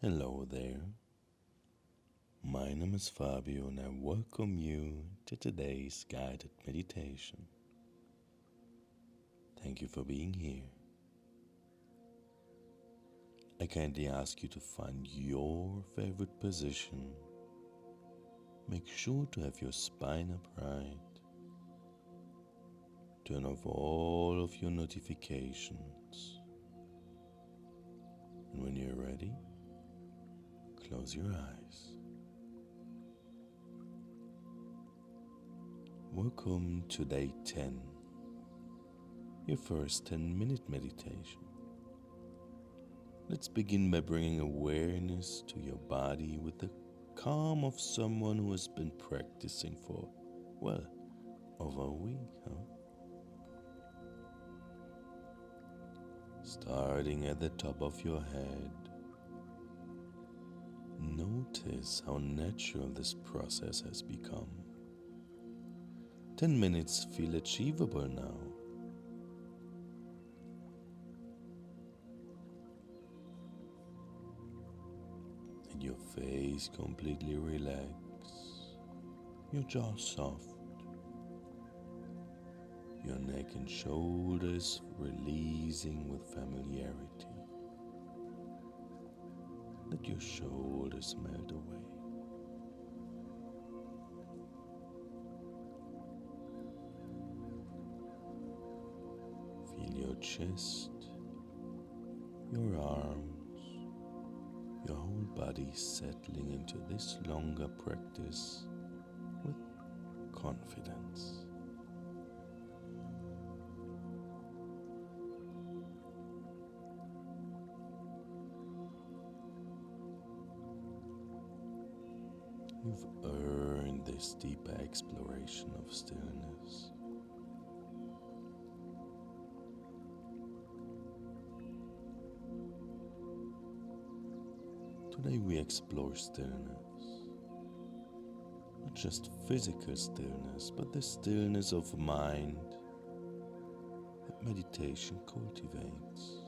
Hello there. My name is Fabio and I welcome you to today's guided meditation. Thank you for being here. I kindly ask you to find your favorite position. Make sure to have your spine upright. Turn off all of your notifications. And when you're ready, close your eyes. Welcome to day 10, your first 10-minute meditation. Let's begin by bringing awareness to your body with the calm of someone who has been practicing for, over a week, Starting at the top of your head, notice how natural this process has become. 10 minutes feel achievable now. And your face completely relax, your jaw soft, your neck and shoulders releasing with familiarity. Let your shoulders melt away. Feel your chest, your arms, your whole body settling into this longer practice with confidence. You've earned this deeper exploration of stillness. Today we explore stillness. Not just physical stillness, but the stillness of mind that meditation cultivates.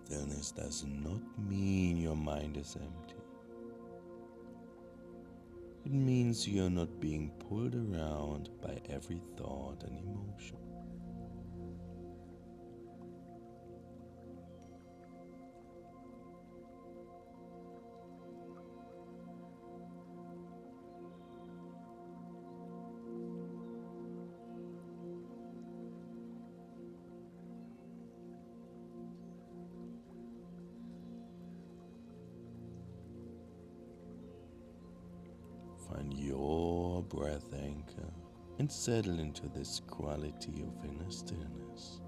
Stillness does not mean your mind is empty. It means you're not being pulled around by every thought and emotion. Find your breath anchor and settle into this quality of inner stillness.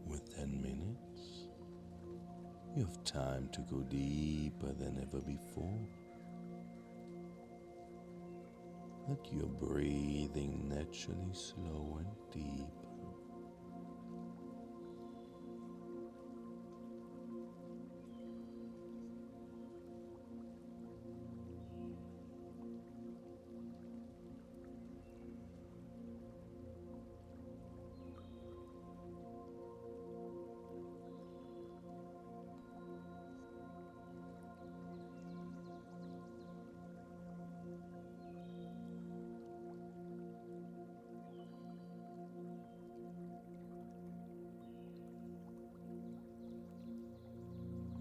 With 10 minutes, you have time to go deeper than ever before. Let your breathing naturally slow and deeper.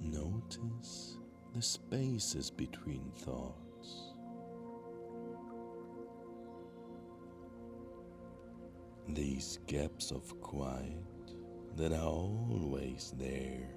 Notice the spaces between thoughts. These gaps of quiet that are always there.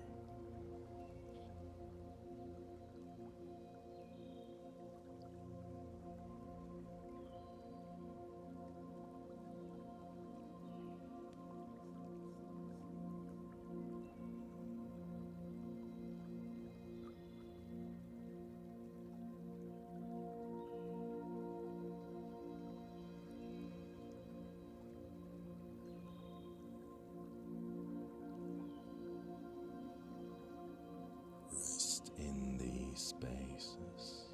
spaces.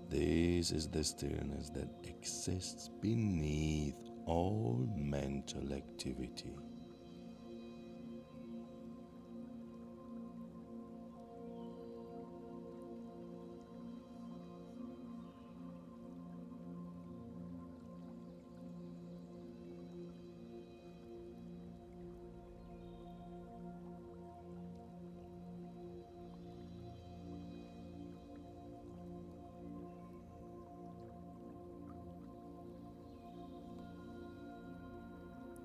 This is the stillness that exists beneath all mental activity.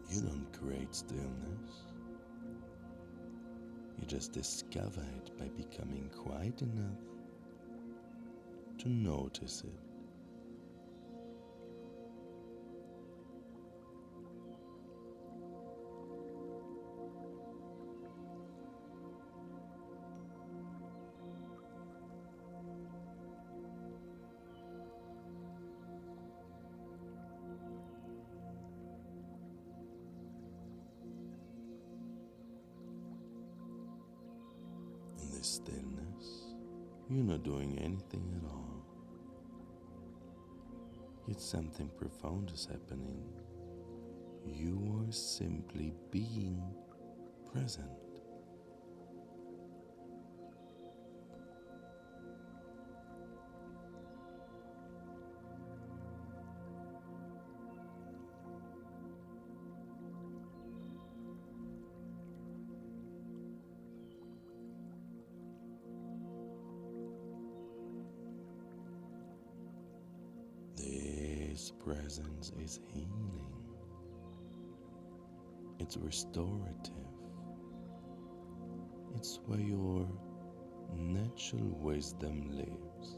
You don't create stillness. You just discover it by becoming quiet enough to notice it. In this stillness, you're not doing anything at all. Yet something profound is happening. You are simply being present. This presence is healing. It's restorative. It's where your natural wisdom lives.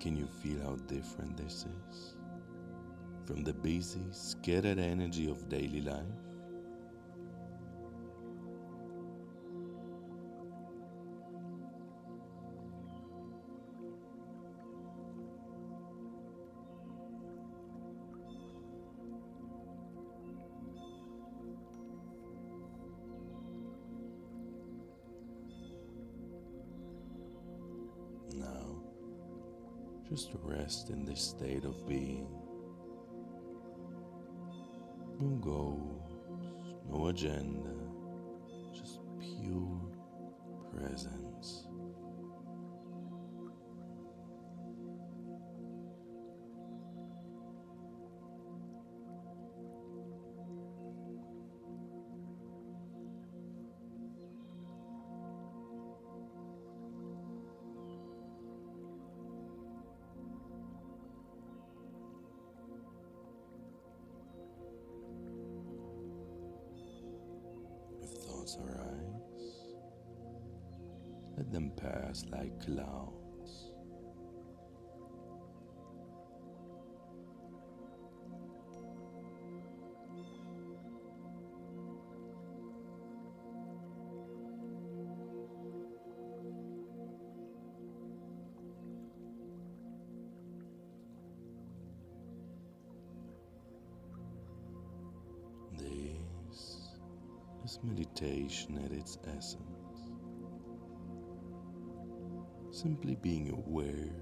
Can you feel how different this is from the busy, scattered energy of daily life? Now, just rest in this state of being. No goals, no agenda, just pure presence. If thoughts arise, let them pass like clouds. This is meditation at its essence. Simply being aware,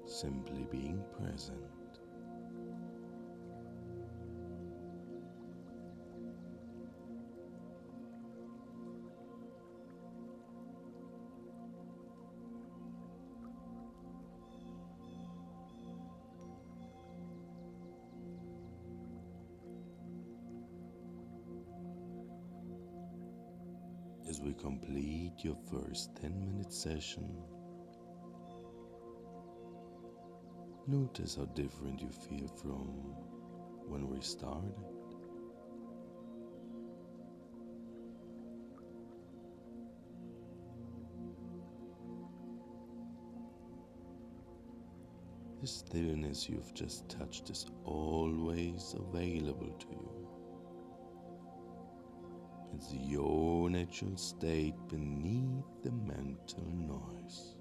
simply being present. As we complete your first 10-minute session, notice how different you feel from when we started. The stillness you've just touched is always available to you. It's your natural state beneath the mental noise.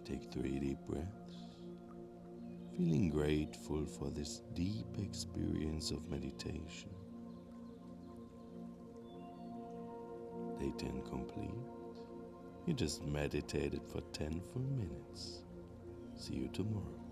Take 3 deep breaths, feeling grateful for this deep experience of meditation. Day 10 complete. You just meditated for 10 full minutes. See you tomorrow.